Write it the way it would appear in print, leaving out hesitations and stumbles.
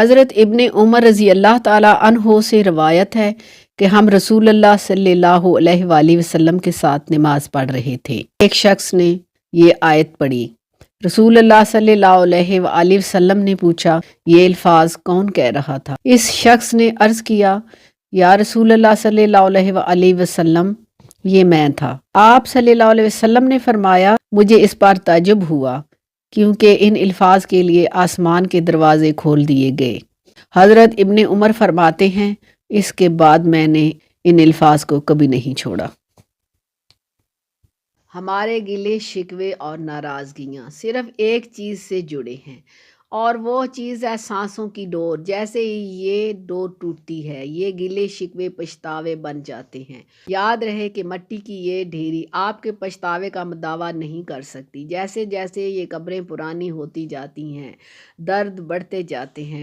हज़रत इब्ने उमर रज़ी अल्लाह ताला अन्हो से रवायत है कि हम रसूलुल्लाह सल्लल्लाहु अलैहि वसल्लम के साथ नमाज पढ़ रहे थे। एक शख्स ने ये आयत पढ़ी। रसूलुल्लाह सल्लल्लाहु अलैहि वसल्लम ने पूछा, ये अल्फाज कौन कह रहा था? इस शख्स ने अर्ज़ किया, या रसूलुल्लाह सल्लल्लाहु अलैहि वसल्लम, ये मैं था। आप सल्लल्लाहु अलैहि वसल्लम ने फरमाया, मुझे इस पर ताज्जुब हुआ क्योंकि इन अल्फाज के लिए आसमान के दरवाजे खोल दिए गए। हज़रत इब्ने उमर फरमाते हैं, इसके बाद मैंने इन अल्फाज को कभी नहीं छोड़ा। हमारे गिले शिकवे और नाराज़गियाँ सिर्फ़ एक चीज़ से जुड़े हैं, और वो चीज़ है सांसों की डोर। जैसे ही ये डोर टूटती है, ये गिले शिकवे पछतावे बन जाते हैं। याद रहे कि मिट्टी की ये ढेरी आपके पछतावे का दावा नहीं कर सकती। जैसे जैसे ये कब्रें पुरानी होती जाती हैं, दर्द बढ़ते जाते हैं